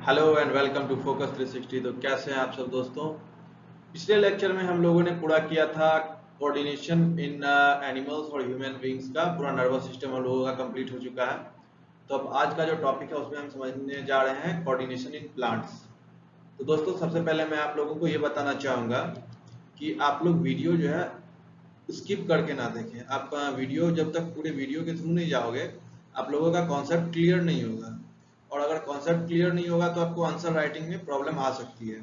Hello and welcome to Focus 360। तो कैसे हैं आप सब दोस्तों। पिछले लेक्चर में हम लोगों ने पूरा किया था कोऑर्डिनेशन इन एनिमल्स और ह्यूमन बींग्स का पूरा नर्वस सिस्टम हम लोगों का कंप्लीट हो चुका है। तो अब आज का जो टॉपिक है उसमें हम समझने जा रहे हैं कोऑर्डिनेशन इन प्लांट्स। तो दोस्तों सबसे पहले मैं आप लोगों को ये बताना चाहूँगा कि आप लोग वीडियो जो है स्किप करके ना देखें। आप वीडियो जब तक पूरे वीडियो के थ्रू नहीं जाओगे आप लोगों का कॉन्सेप्ट क्लियर नहीं होगा, और अगर कॉन्सेप्ट क्लियर नहीं होगा तो आपको आंसर राइटिंग में प्रॉब्लम आ सकती है,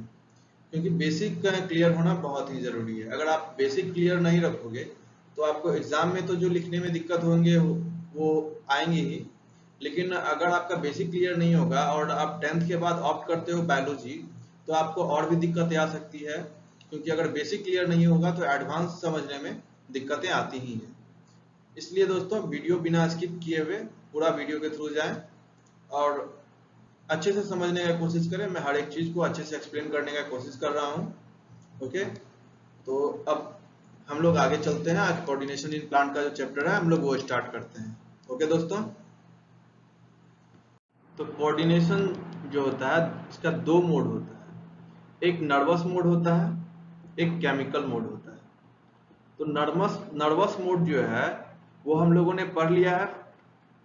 क्योंकि बेसिक क्लियर होना बहुत ही ज़रूरी है। अगर आप बेसिक क्लियर नहीं रखोगे तो आपको एग्ज़ाम में तो जो लिखने में दिक्कत होंगे वो आएंगे ही, लेकिन अगर आपका बेसिक क्लियर नहीं होगा और आप 10th के बाद ऑप्ट करते हो बायोलॉजी तो आपको और भी दिक्कतें आ सकती है, क्योंकि अगर बेसिक क्लियर नहीं होगा तो एडवांस समझने में दिक्कतें आती ही हैं। इसलिए दोस्तों वीडियो बिना स्किप किए हुए पूरा वीडियो के थ्रू जाएं और अच्छे से समझने की कोशिश करें। मैं हर एक चीज़ को अच्छे से एक्सप्लेन करने का कोशिश कर रहा हूँ। ओके, तो अब हम लोग आगे चलते हैं। आज कोऑर्डिनेशन इन प्लांट का जो चैप्टर है हम लोग वो स्टार्ट करते हैं। ओके दोस्तों, तो कोऑर्डिनेशन जो होता है इसका दो मोड होता है, एक नर्वस मोड होता है, एक केमिकल मोड होता है। तो नर्वस मोड जो है वो हम लोगों ने पढ़ लिया है।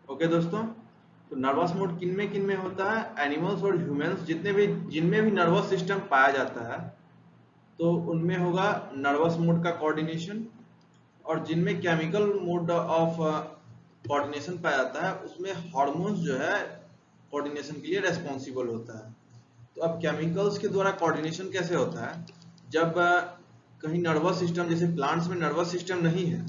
ओके दोस्तों, तो नर्वस मोड किन में होता है, एनिमल्स और ह्यूमंस जिनमें भी नर्वस सिस्टम पाया जाता है तो उनमें होगा नर्वस मोड का कोऑर्डिनेशन, और जिनमें केमिकल मोड ऑफ कोऑर्डिनेशन पाया जाता है उसमें हार्मोन्स जो है कोऑर्डिनेशन के लिए रेस्पॉन्सिबल होता है। तो अब केमिकल्स के द्वारा कोऑर्डिनेशन कैसे होता है, जब कहीं नर्वस सिस्टम, जैसे प्लांट्स में नर्वस सिस्टम नहीं है,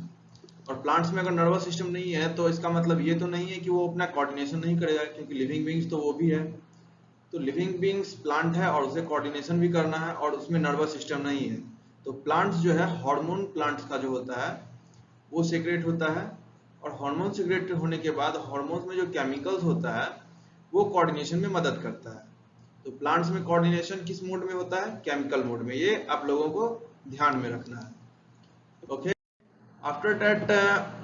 और प्लांट्स में अगर नर्वस सिस्टम नहीं है तो इसका मतलब ये तो नहीं है कि वो अपना कोऑर्डिनेशन नहीं करेगा, क्योंकि लिविंग बींग्स तो वो भी है। तो लिविंग बींग्स प्लांट है और उसे कोऑर्डिनेशन भी करना है और उसमें नर्वस सिस्टम नहीं है। तो प्लांट्स जो है हार्मोन प्लांट्स का जो होता है वो सीक्रेट होता है, और हार्मोन सीक्रेट होने के बाद हार्मोन्स में जो केमिकल्स होता है वो कोऑर्डिनेशन में मदद करता है। तो प्लांट्स में कोऑर्डिनेशन किस मोड में होता है, केमिकल मोड में। ये आप लोगों को ध्यान में रखना है। ओके, आफ्टर दैट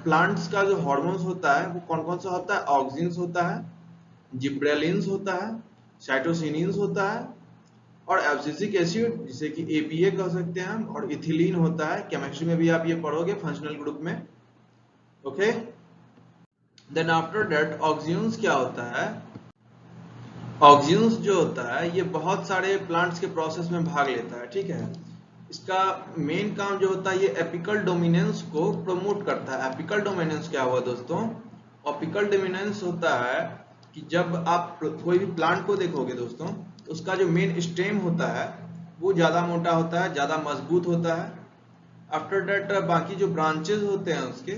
प्लांट्स का जो हार्मोन्स होता है वो कौन कौन सा होता है, ऑक्सिन्स होता है, जिब्रेलिन्स होता है, साइटोसिनिन्स होता है, और एब्सिसिक एसिड जिसे कि एपीए कह सकते हैं हम, और इथिलीन होता है। केमिस्ट्री में भी आप ये पढ़ोगे फंक्शनल ग्रुप में। Okay, then after that auxins क्या होता है, ऑक्सिन्स जो होता है ये बहुत सारे प्लांट्स के प्रोसेस में भाग लेता है। ठीक है, इसका मेन काम जो होता है ये एपिकल डोमिनेंस को प्रमोट करता है। एपिकल डोमिनेंस क्या हुआ दोस्तों, एपिकल डोमिनेंस होता है कि जब आप कोई भी प्लांट को देखोगे दोस्तों तो उसका जो मेन स्टेम होता है वो ज़्यादा मोटा होता है, ज़्यादा मजबूत होता है। आफ्टर दैट बाकी जो ब्रांचेस होते हैं उसके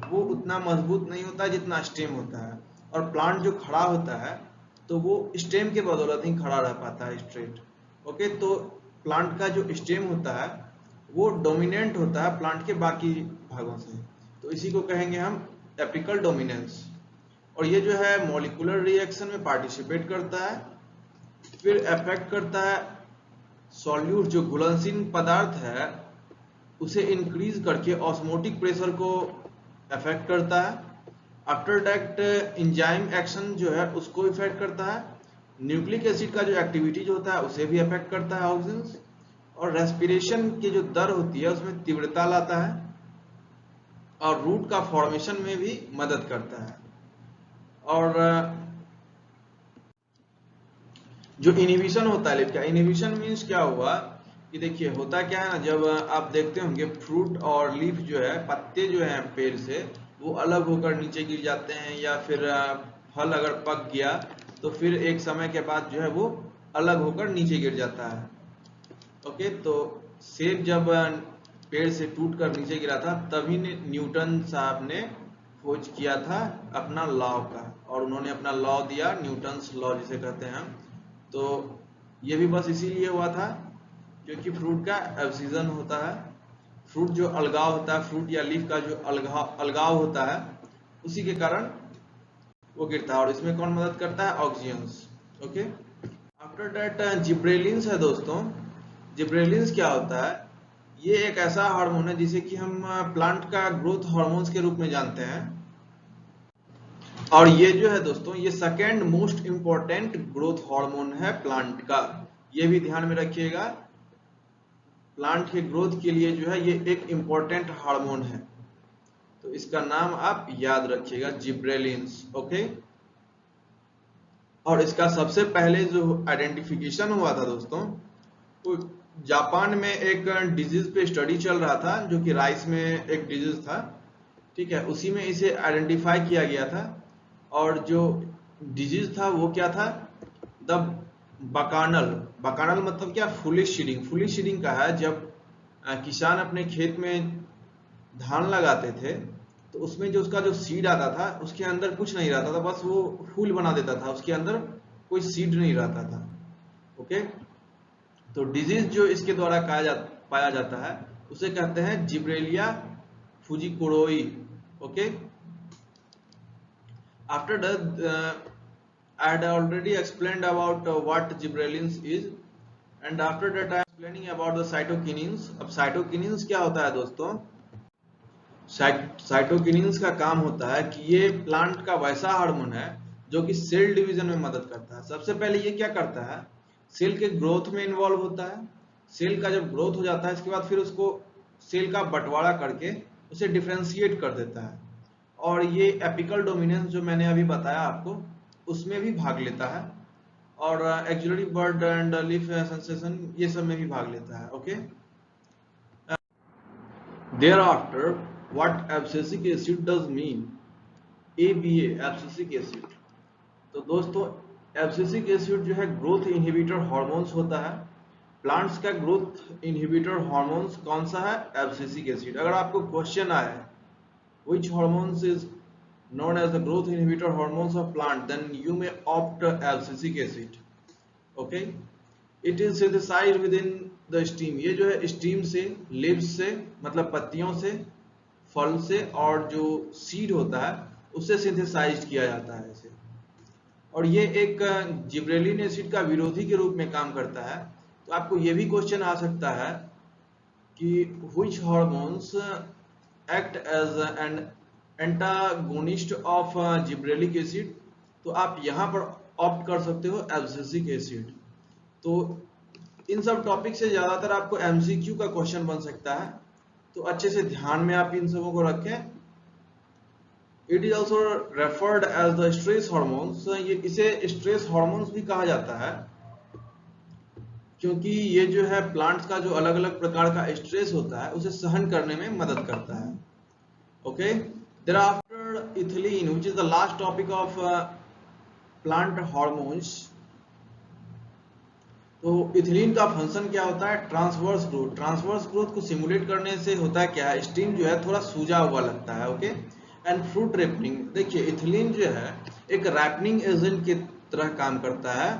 वो उतना मजबूत नहीं होता है जितना स्टेम होता है, और प्लांट जो खड़ा होता है तो वो स्टेम के बदौलत ही खड़ा रह पाता है स्ट्रेट। ओके, तो प्लांट का जो स्टेम होता है वो डोमिनेंट होता है प्लांट के बाकी भागों से, तो इसी को कहेंगे हम एपिकल डोमिनेंस। और ये जो है मॉलिक्यूलर रिएक्शन में पार्टिसिपेट करता है, फिर अफेक्ट करता है सॉल्यूट जो घुलनशील पदार्थ है उसे इंक्रीज करके ऑस्मोटिक प्रेशर को अफेक्ट करता है। आफ्टर दैट एंजाइम एक्शन जो है उसको इफेक्ट करता है, न्यूक्लिक एसिड का जो एक्टिविटी जो होता है उसे भी अफेक्ट करता है ऑक्सीजन, और रेस्पिरेशन की जो दर होती है उसमें तीव्रता लाता है, और रूट का फॉर्मेशन में भी मदद करता है। और जो इनहिबिशन होता है, क्या इनहिबिशन मीन्स क्या हुआ कि देखिए होता क्या है ना, जब आप देखते होंगे फ्रूट और लीफ जो है, पत्ते जो हैं पेड़ से वो अलग होकर नीचे गिर जाते हैं, या फिर फल अगर पक गया तो फिर एक समय के बाद जो है वो अलग होकर नीचे गिर जाता है। ओके, तो सेब जब पेड़ से टूट कर नीचे गिरा था तभी न्यूटन साहब ने खोज किया था अपना लॉ का, और उन्होंने अपना लॉ दिया, न्यूटन्स लॉ जिसे कहते हैं हम। तो ये भी बस इसीलिए हुआ था क्योंकि फ्रूट का एब्सिजन होता है, फ्रूट जो अलगाव होता है, फ्रूट या लीफ का जो अलगाव होता है उसी के कारण वो गिरता है, और इसमें कौन मदद करता है, oxygens. Okay, after that gibberellins है दोस्तों। जिब्रेलिन्स क्या होता है, ये एक ऐसा हार्मोन है जिसे कि हम प्लांट का ग्रोथ हार्मोन्स के रूप में जानते हैं। और ये जो है दोस्तों, ये second most important growth hormone है प्लांट का, ये भी ध्यान में रखिएगा। प्लांट के ग्रोथ के लिए जो है ये एक इंपॉर्टेंट हार्मोन है, तो इसका नाम आप याद रखिएगा, जिब्रेलिन्स। ओके, और इसका सबसे पहले जो आइडेंटिफिकेशन हुआ था दोस्तों, वो जापान में एक डिजीज पे स्टडी चल रहा था, जो कि राइस में एक डिजीज था, ठीक है, उसी में इसे आइडेंटिफाई किया गया था। और जो डिजीज था वो क्या था, द बकानल। बकानल मतलब क्या, फुलिश सीडिंग। फुलिश सीडिंग का है, जब किसान अपने खेत में धान लगाते थे तो उसमें जो उसका जो सीड आता था उसके अंदर कुछ नहीं रहता था, बस वो फूल बना देता था, उसके अंदर कोई सीड नहीं रहता था। ओके, तो डिजीज जो इसके द्वारा पाया जाता है उसे कहते हैं Gibberella fujikuroi. Okay, after that I had already explained about what gibberellins is, and after that I am explaining about the cytokinins। अब cytokinins क्या होता है दोस्तों, साइटोकिनिन्स का काम होता है कि ये प्लांट का वैसा हार्मोन है जो कि सेल डिवीजन में मदद करता है। सबसे पहले ये क्या करता है, सेल के ग्रोथ में इन्वॉल्व होता है। सेल का जब ग्रोथ हो जाता है इसके बाद फिर उसको सेल का बंटवारा करके उसे डिफ्रेंशिएट कर देता है, और ये एपिकल डोमिनेंस जो मैंने अभी बताया आपको उसमें भी भाग लेता है, और auxiliary bird and leaf sensation ये सब में भी भाग लेता है। Okay, thereafter what abscisic acid does mean, ABA abscisic acid। तो दोस्तों एब्सिसिक एसिड जो है ग्रोथ इनहिबिटर हार्मोन्स होता है। प्लांट्स का ग्रोथ इनहिबिटर हार्मोन्स कौन सा है, एब्सिसिक एसिड। अगर आपको क्वेश्चन आए which hormones is known as the growth inhibitor hormones of plant, then you may opt abscisic acid। okay, it is synthesized within the stem। ये जो है स्टीम से, लीव्स से मतलब पत्तियों से, फल से, और जो सीड होता है उससे सिंथेसाइज किया जाता है इसे। और ये एक जिब्रेलिन एसिड का विरोधी के रूप में काम करता है। तो आपको ये भी क्वेश्चन आ सकता है कि which hormones act as an antagonist of gibberellic acid। तो आप यहाँ पर ऑप्ट कर सकते हो एब्सिसिक एसिड। तो इन सब टॉपिक से ज्यादातर आपको एमसीक्यू का क्वेश्चन बन सकता है, तो अच्छे से ध्यान में आप इन सबों को रखें। It is also referred as the stress hormones. ये इसे स्ट्रेस हॉर्मोन्स भी कहा जाता है, क्योंकि ये जो है प्लांट्स का जो अलग अलग प्रकार का स्ट्रेस होता है उसे सहन करने में मदद करता है। Okay, thereafter ethylene which is the last topic of plant hormones. तो इथिलीन का फंक्शन क्या होता है, ट्रांसवर्स ग्रोथ। ट्रांसवर्स ग्रोथ को सिमुलेट करने से होता है क्या है, स्टीम जो है थोड़ा सूजा हुआ लगता है। Okay, and fruit ripening. देखिए इथिलीन जो है एक रैपनिंग एजेंट की तरह काम करता है।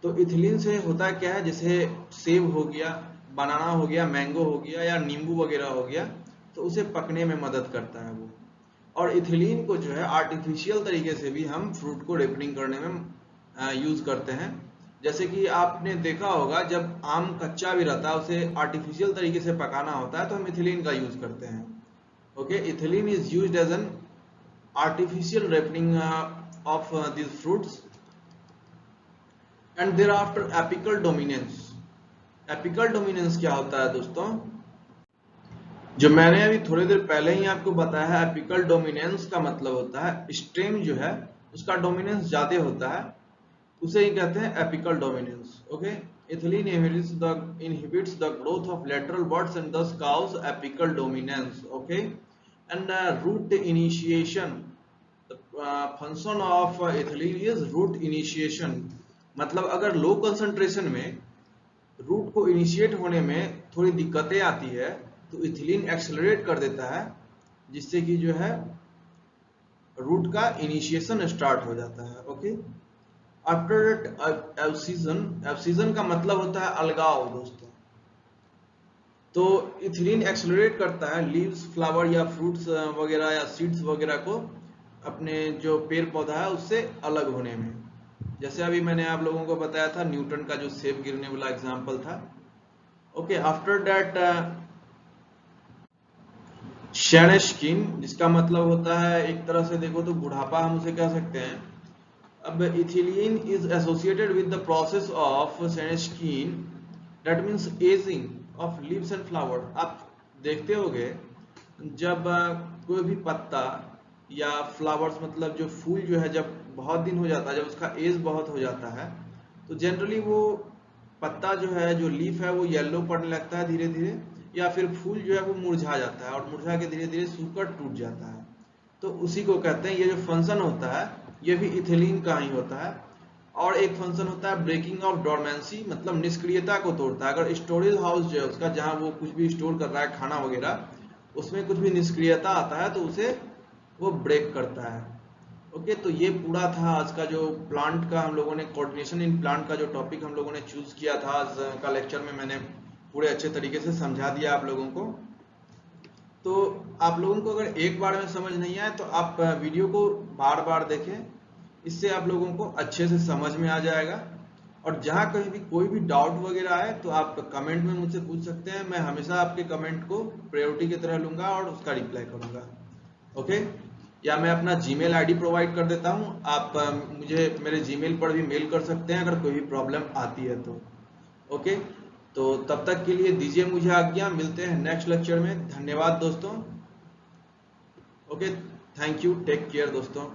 तो इथिलीन से होता क्या है, जैसे सेब हो गया, बनाना हो गया, मैंगो हो गया, या नींबू वगैरह हो गया, तो उसे पकने में मदद करता है वो। और इथिलीन को जो है आर्टिफिशियल तरीके से भी हम फ्रूट को रिपनिंग करने में यूज करते हैं। जैसे कि आपने देखा होगा जब आम कच्चा भी रहता है उसे आर्टिफिशियल तरीके से पकाना होता है तो हम इथिलीन का यूज करते हैं। Okay, ethylene is used as an artificial ripening of this fruits. And thereafter apical dominance. Apical dominance क्या होता है दोस्तों, जो मैंने अभी थोड़ी देर पहले ही आपको बताया है, एपिकल डोमिनेंस का मतलब होता है स्टेम जो है उसका डोमिनेंस ज्यादा होता है, उसे ही कहते हैं apical dominance. Okay, ethylene inhibits the growth of lateral buds and thus cause apical dominance। okay, and root initiation। the function of ethylene is root initiation। मतलब अगर लो कंसंट्रेशन में रूट को इनिशिएट होने में थोड़ी दिक्कतें आती है तो इथिलीन एक्सेलरेट कर देता है, जिससे कि जो है रूट का इनिशिएशन स्टार्ट हो जाता है। ओके, आफ्टर एब्सीजन का मतलब होता है अलगाव दोस्तों। तो इथिलीन एक्सेलरेट करता है लीव्स, फ्लावर या फ्रूट्स वगैरह या सीड्स वगैरह को अपने जो पेड़ पौधा है उससे अलग होने में। जैसे अभी मैंने आप लोगों को बताया था न्यूटन का जो सेब गिरने वाला एग्जांपल था। ओके, आफ्टर दैट शेनेस्किन, जिसका मतलब होता है एक तरह से देखो तो बुढ़ापा हम उसे कह सकते हैं। अब ethylene is associated with the process of senescence, that means ageing of leaves and flower. आप देखते होगे जब कोई भी पत्ता या फ्लावर्स, मतलब जो फूल जो है, जब बहुत दिन हो जाता है, जब उसका एज बहुत हो जाता है, तो जनरली वो पत्ता जो है, जो लीफ है, वो येलो पड़ने लगता है धीरे धीरे, या फिर फूल जो है वो मुरझा जाता है, और मुरझा के धीरे धीरे सूखकर टूट जाता है। तो उसी को कहते हैं, ये जो फंक्शन होता है ये भी इथिलीन का ही होता है। और एक फंक्शन होता है ब्रेकिंग ऑफ डोरमेंसी, मतलब निष्क्रियता को तोड़ता है। अगर स्टोरेज हाउस जो है उसका, जहां वो कुछ भी स्टोर कर रहा है खाना वगैरह, उसमें कुछ भी निष्क्रियता आता है तो उसे वो ब्रेक करता है। ओके, तो ये पूरा था आज का जो प्लांट का हम लोगों ने, कोऑर्डिनेशन इन प्लांट का जो टॉपिक हम लोगों ने चूज किया था आज का लेक्चर में, मैंने पूरे अच्छे तरीके से समझा दिया आप लोगों को। तो आप लोगों को अगर एक बार में समझ नहीं आए तो आप वीडियो को बार बार देखें, इससे आप लोगों को अच्छे से समझ में आ जाएगा। और जहां कहीं भी कोई भी डाउट वगैरह आए तो आप कमेंट में मुझसे पूछ सकते हैं, मैं हमेशा आपके कमेंट को प्रायोरिटी की तरह लूंगा और उसका रिप्लाई करूंगा। ओके, या मैं अपना जीमेल आईडी प्रोवाइड कर देता हूं, आप मुझे मेरे जीमेल पर भी मेल कर सकते हैं अगर कोई भी प्रॉब्लम आती है तो। ओके, तो तब तक के लिए दीजिए मुझे आज्ञा, मिलते हैं नेक्स्ट लेक्चर में। धन्यवाद दोस्तों। Okay, thank you, take care दोस्तों।